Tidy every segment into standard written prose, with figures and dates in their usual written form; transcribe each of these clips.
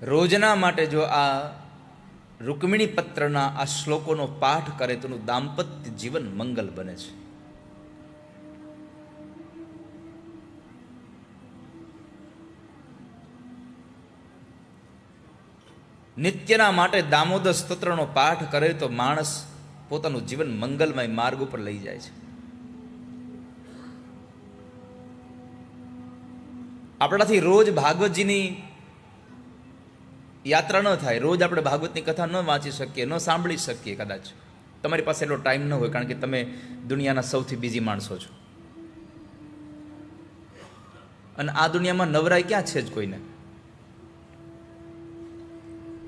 રોજના માટે જો આ રૂકમિણી પત્રના આ શ્લોકોનો પાઠ કરે તો દાંપત્ય જીવન મંગલ બને છે. નિત્યના માટે દામોદર સ્તોત્રનો પાઠ કરે તો માણસ પોતાનું જીવન મંગલમય માર્ગ ઉપર લઈ જાય છે. આપણાથી રોજ ભાગવતજીની યાત્રા ન થાય, રોજ આપણે ભાગવતની કથા ન વાંચી શકીએ, ન સાંભળી શકીએ. કદાચ તમારી પાસે એટલો ટાઈમ ન હોય, કારણ કે તમે દુનિયાના સૌથી બીજી માણસો છો. અને આ દુનિયામાં નવરાઈ ક્યાં છે જ કોઈને.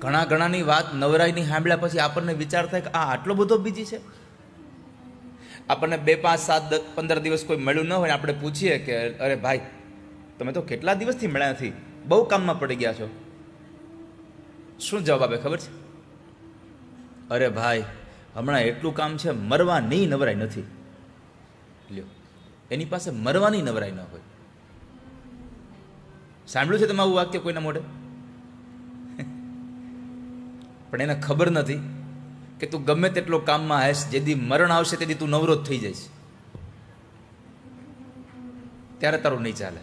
ઘણાની વાત નવરાઈની સાંભળ્યા પછી આપણને વિચાર થાય કે આ આટલો બધો બીજી છે. આપણને 2, 5, 7, 15 દિવસ કોઈ મળ્યું ન હોય, આપણે પૂછીએ કે અરે ભાઈ તમે તો કેટલા દિવસથી મળ્યા નથી, બહુ કામમાં પડી ગયા છો. શું જવાબ આપે ખબર છે? અરે ભાઈ હમણાં એટલું કામ છે, મરવાની નવરાઈ નથી. લ્યો, એની પાસે મરવાની નવરાઈ ન હોય. સાંભળ્યું છે તમે આવું વાક્ય કોઈના મોઢે? પણ એને ખબર નથી કે તું ગમે તેટલો કામમાં હશ, જેથી મરણ આવશે તેથી તું નવરોધ થઈ જઈશ, ત્યારે તારું નહીં ચાલે.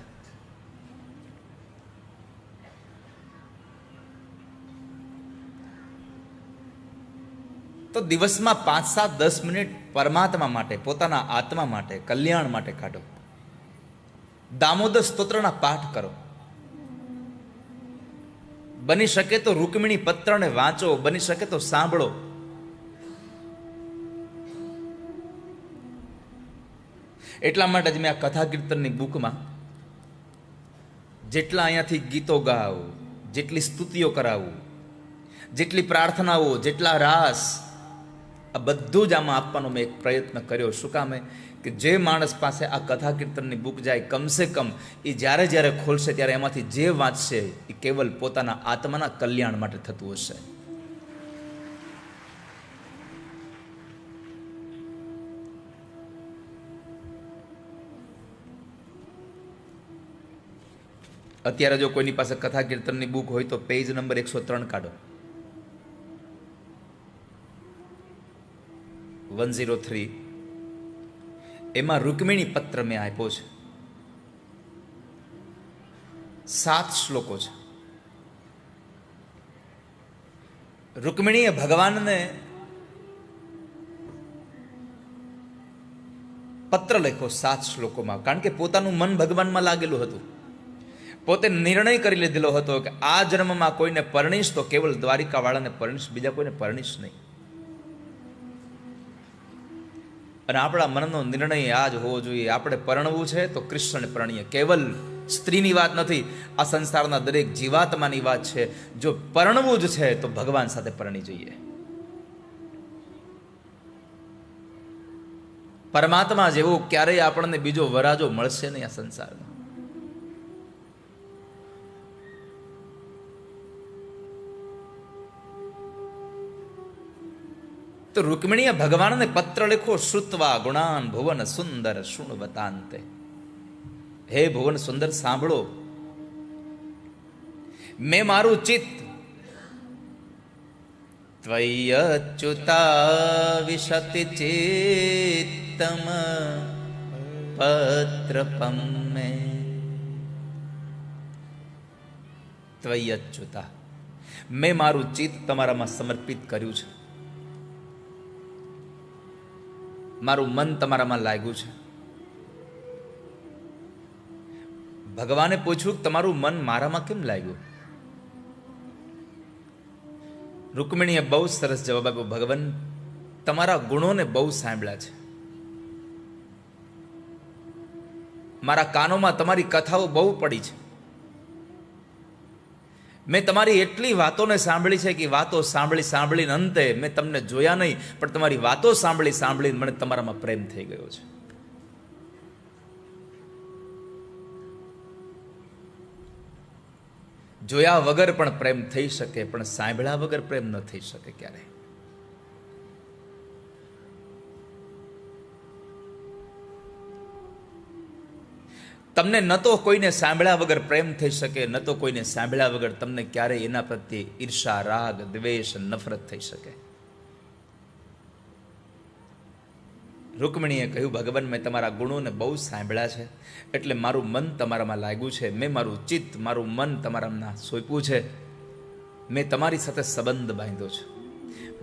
તો દિવસમાં 5, 7, 10 મિનિટ પરમાત્મા માટે, પોતાના આત્મા માટે, કલ્યાણ માટે કાઢો. દામોદર સ્તોત્રના પાઠ કરો. બની શકે તો રૂકમિણી પત્રને વાંચો, બની શકે તો સાંભળો. એટલા માટે જ મેં આ કથા કીર્તનની બુકમાં જેટલા અહીંયાથી ગીતો ગાવું, જેટલી સ્તુતિઓ કરાવું, જેટલી પ્રાર્થનાઓ, જેટલા રાસ, આ બધું જ આમાં આપવાનો મેં એક પ્રયત્ન કર્યો. શું કામે? કે જે માણસ પાસે આ કથા કીર્તનની બુક જાય, કમસે કમ એ જ્યારે ખોલશે ત્યારે એમાંથી જે વાંચશે એ કેવલ પોતાના આત્માના કલ્યાણ માટે થતું હશે. અત્યારે જો કોઈની પાસે કથા કીર્તનની બુક હોય તો પેજ નંબર 103 કાઢો. 103 એમાં રૂકમિણી પત્ર મેં આપ્યો છે. 7 શ્લોકો છે. રૂકમિણીએ ભગવાનને પત્ર લખ્યો 7 શ્લોકોમાં, કારણ કે પોતાનું મન ભગવાનમાં લાગેલું હતું. પોતે નિર્ણય કરી લીધેલો હતો કે આ જન્મમાં કોઈને પરણીશ તો કેવલ દ્વારિકા વાળાને પરણીશ, બીજા કોઈને પરણીશ નહીં. અને આપણા મનનો નિર્ણય આ જ હોવો જોઈએ. આપણે પરણવું છે તો કૃષ્ણને પરણીએ. કેવલ સ્ત્રીની વાત નથી, આ સંસારના દરેક જીવાત્માની વાત છે. જો પરણવું જ છે તો ભગવાન સાથે પરણી જઈએ. પરમાત્મા જેવો ક્યારેય આપણને બીજો વરાજો મળશે નહીં આ સંસારમાં. તો રૂકમિણીએ ભગવાનને પત્ર લખો. શ્રુત્વા ગુણાન ભુવન સુંદર શૃણવતાંતે. હે ભુવન સુંદર, સાંભળો. મેં મારું ચિત્ત ત્વય્યચ્યુતા વિશતિ ચિત્તમ પત્રપમ મે. ત્વય્યચ્યુતા, મેં મારું ચિત્ત તમારામાં સમર્પિત કર્યું છે. મારું મન તમારામાં લાગ્યું છે. ભગવાને પૂછ્યું કે તમારું મન મારામાં કેમ લાગ્યું? રૂકમિણીએ બહુ સરસ જવાબ આપ્યો. ભગવાન, તમારા ગુણોને બહુ સાંભળ્યા છે. મારા કાનોમાં તમારી કથાઓ બહુ પડી છે. મેં તમારી એટલી વાતોને સાંભળી છે કે વાતો સાંભળીને અંતે મેં તમને જોયા નહીં, પણ તમારી વાતો સાંભળીને મને તમારામાં પ્રેમ થઈ ગયો છે. જોયા વગર પણ પ્રેમ થઈ શકે, પણ સાંભળ્યા વગર પ્રેમ ન થઈ શકે ક્યારે. તમને ન તો કોઈને સાંભળ્યા વગર પ્રેમ થઈ શકે, ન તો કોઈને સાંભળ્યા વગર તમને ક્યારેય એના પ્રત્યે ઈર્ષા, રાગ, દ્વેષ, નફરત થઈ શકે. રૂકમણીએ કહ્યું, ભગવાન, મેં તમારા ગુણોને બહુ સાંભળ્યા છે, એટલે મારું મન તમારામાં લાગ્યું છે. મેં મારું ચિત્ત, મારું મન તમારામાં સોંપ્યું છે. મેં તમારી સાથે સંબંધ બાંધ્યો છે.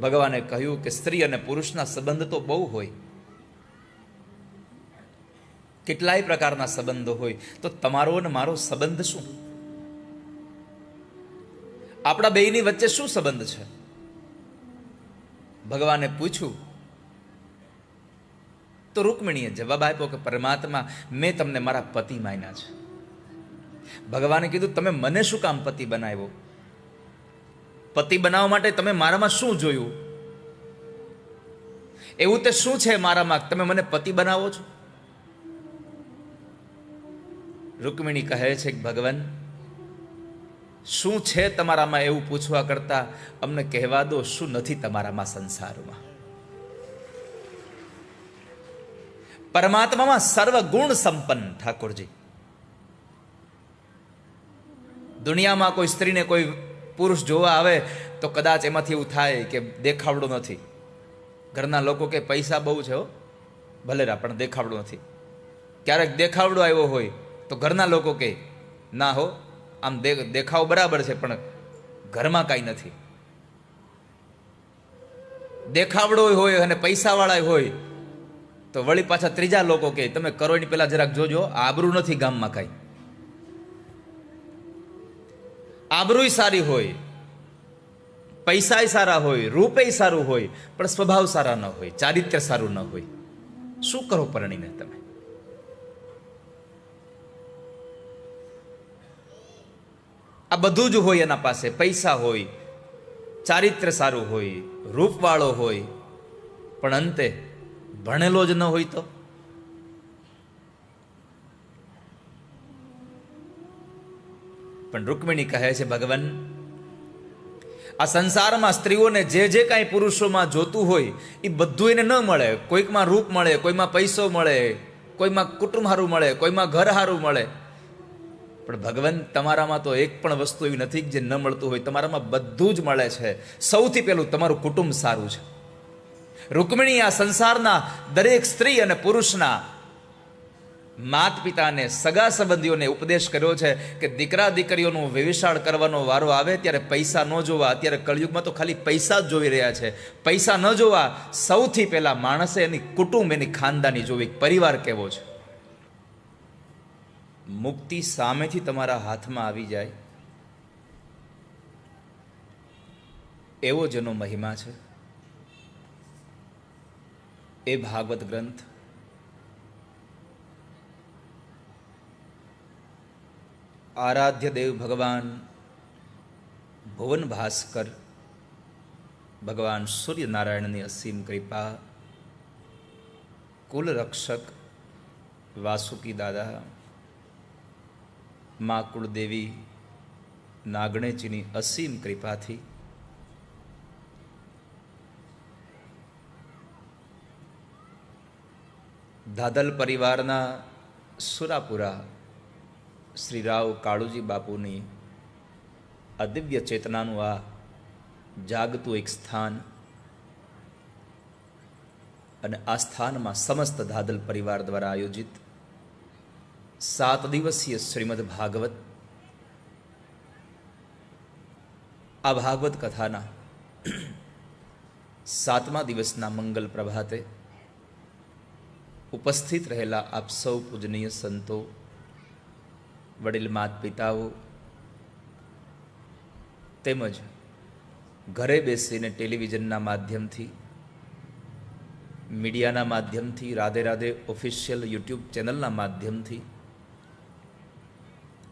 ભગવાને કહ્યું કે સ્ત્રી અને પુરુષના સંબંધ તો બહુ હોય, કેટલાય પ્રકારના સંબંધો હોય, તો તમારો અને મારો સંબંધ શું? આપણા બેયની વચ્ચે શું સંબંધ છે? ભગવાને પૂછ્યું તો રૂકમણીએ જવાબ આપ્યો કે પરમાત્મા, મેં તમને મારા પતિ માન્યા છે. ભગવાને કીધું, તમે મને શું કામ પતિ બનાવ્યો? પતિ બનાવવા માટે તમે મારામાં શું જોયું? એવું તે શું છે મારામાં તમે મને પતિ બનાવો છો? રૂકમિણી કહે છે કે ભગવાન, શું છે તમારામાં એવું પૂછવા કરતા અમને કહેવા દો, શું નથી તમારામાં સંસારમાં? પરમાત્મામાં સર્વ ગુણ સંપન્ન ઠાકોરજી. દુનિયામાં કોઈ સ્ત્રીને કોઈ પુરુષ જોવા આવે તો કદાચ એમાંથી એવું થાય કે દેખાવડો નથી. ઘરના લોકો કે પૈસા બહુ છે, હો ભલે પણ દેખાવડો નથી. ક્યારેક દેખાવડો આવ્યો હોય તો ઘરના લોકો કે ના હો, આમ દેખાવ બરાબર છે પણ ઘરમાં કાંઈ નથી. દેખાવડો હોય અને પૈસાવાળા હોય તો વળી પાછા ત્રીજા લોકો કે તમે કરો એની પેલા જરાક જોજો, આબરૂ નથી ગામમાં કાંઈ. આબરૂય સારી હોય, પૈસાય સારા હોય, રૂપેય સારું હોય, પણ સ્વભાવ સારા ન હોય, ચારિત્ર્ય સારું ન હોય, શું કરો પરણીને તમે? આ બધું જ હોય એના પાસે, પૈસા હોય, ચારિત્ર્ય સારું હોય, રૂપવાળો હોય, પણ અંતે ભણેલો જ ન હોય તો? પણ રૂકમિણી કહે છે ભગવાન, આ સંસારમાં સ્ત્રીઓને જે જે કાંઈ પુરુષોમાં જોતું હોય એ બધું એને ન મળે. કોઈકમાં રૂપ મળે, કોઈમાં પૈસો મળે, કોઈમાં કુટુંબ હારું મળે, કોઈમાં ઘર હારું મળે, પણ ભગવાન તમારામાં તો એક પણ વસ્તુ એવી નથી જે ન મળતું હોય. તમારામાં બધું જ મળે છે. સૌથી પહેલું તમારું કુટુંબ સારું છે. રૂકમિણી આ સંસારના દરેક સ્ત્રી અને પુરુષના માત પિતાને, સગા સંબંધીઓને ઉપદેશ કર્યો છે કે દીકરા દીકરીઓનું વ્યવિશાળ કરવાનો વારો આવે ત્યારે પૈસા ન જોવા. અત્યારે કળયુગમાં તો ખાલી પૈસા જ જોઈ રહ્યા છે. પૈસા ન જોવા, સૌથી પહેલા માણસે એની કુટુંબ, એની ખાનદાની જોવી, પરિવાર કેવો છે. મુક્તિ સામેથી તમારા હાથમાં આવી જાય એવો જેનો મહિમા છે એ ભાગવત ગ્રંથ આરાધ્ય દેવ ભગવાન ભુવન ભાસ્કર ભગવાન સૂર્યનારાયણની અસીમ કૃપા, કુલ રક્ષક વાસુકી દાદા, મા કુળદેવી નાગણેજીની અસીમ કૃપાથી ધાદલ પરિવારના સુરાપુરા શ્રી રાવ કાળુજી બાપુની આ દિવ્ય ચેતનાનું આ જાગતું એક સ્થાન, અને આ સ્થાનમાં સમસ્ત ધાદલ પરિવાર દ્વારા આયોજિત 7 દિવસીય શ્રીમદ ભાગવત, આ ભાગવત કથાના 7મા દિવસના મંગલ પ્રભાતે ઉપસ્થિત રહેલા આપ સૌ પૂજનીય સંતો, વડીલ માત પિતાઓ, તેમજ ઘરે બેસીને ટેલિવિઝનના માધ્યમથી, મીડિયાના માધ્યમથી, રાધે રાધે ઓફિશિયલ યુટ્યુબ ચેનલના માધ્યમથી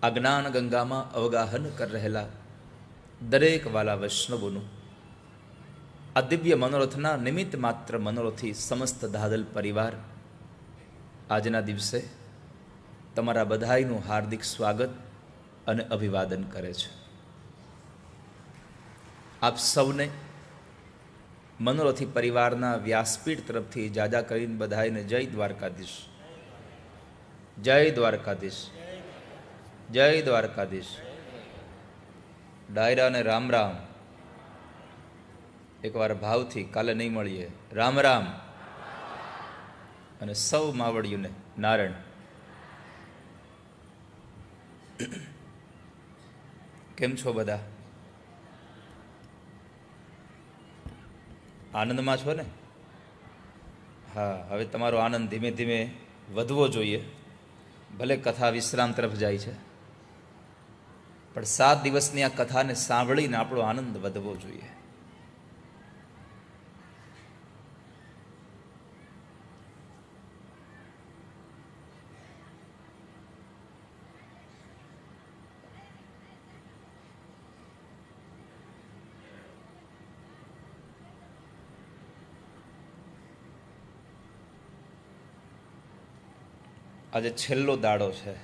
આ જ્ઞાન ગંગામાં અવગાહન કરી રહેલા દરેક વાલા વૈષ્ણવોનું આ દિવ્ય મનોરથના નિમિત્ત માત્ર મનોરથી સમસ્ત ધાદલ પરિવાર આજના દિવસે તમારા બધાયનું હાર્દિક સ્વાગત અને અભિવાદન કરે છે. આપ સૌને મનોરથી પરિવારના વ્યાસપીઠ તરફથી જાજા કરીને બધાયને જય દ્વારકાધીશ, જય દ્વારકાધીશ. જય દ્વારકાધીશ. ડાયરા અને રામ રામ. એકવાર ભાવથી કાલે નહીં મળીએ. રામ રામ. અને સૌ માવડીઓને નારાયણ. કેમ છો બધા? આનંદમાં છો ને? હા, હવે તમારો આનંદ ધીમે ધીમે વધવો જોઈએ. ભલે કથા વિશ્રામ તરફ જાય છે, પણ 7 દિવસની આ કથાને સાંભળીને આપણો આનંદ વધવો જોઈએ. આજે છેલ્લો દાડો છે.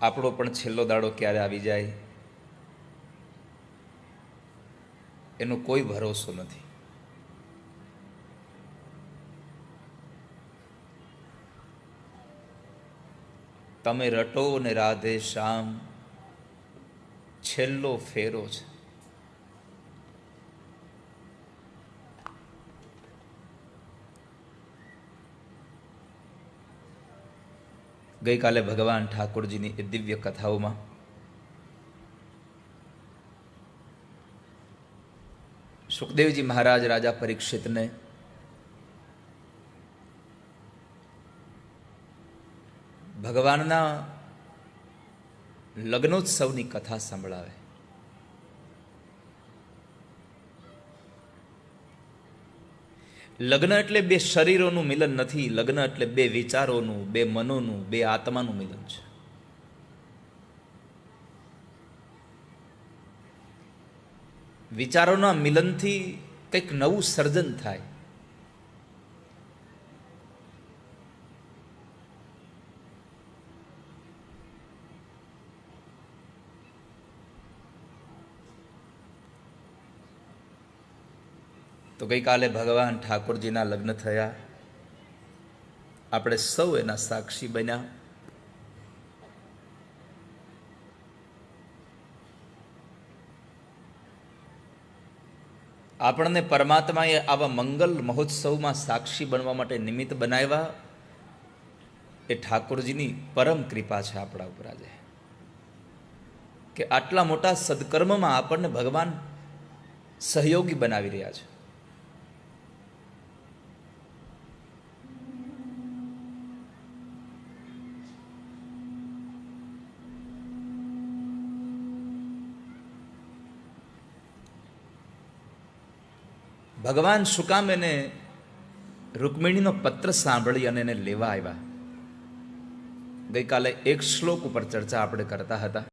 આપણો પણ છેલ્લો દાડો ક્યારે આવી જાય એનો કોઈ ભરોસો નથી. તમે રટો ને રાધે શ્યામ, છેલ્લો ફેરો છે. ગઈકાલે ભગવાન ઠાકોરજીની એ દિવ્ય કથાઓમાં સુખદેવજી મહારાજ રાજા પરીક્ષિતને ભગવાનના લગ્નોત્સવની કથા સંભળાવે. લગ્ન એટલે બે શરીરોનું મિલન નથી. લગ્ન એટલે બે વિચારોનું, બે મનોનું, બે આત્માનું મિલન છે. વિચારોના મિલનથી કંઈક નવું સર્જન થાય. તો ગઈકાલે ભગવાન ઠાકોરજીના લગ્ન થયા. આપણે સૌ એના સાક્ષી બન્યા. આપણને પરમાત્માએ આવા મંગલ મહોત્સવમાં સાક્ષી બનવા માટે નિમિત્ત બનાવ્યા. એ ઠાકોરજીની પરમ કૃપા છે આપણા ઉપર આજે, કે આટલા મોટા સદકર્મમાં આપણને ભગવાન સહયોગી બનાવી રહ્યા છે. ભગવાન શું કામ એને રૂકમિણીનો પત્ર સાંભળી અને એને લેવા આવ્યા? ગઈકાલે એક શ્લોક ઉપર ચર્ચા આપણે કરતા હતા.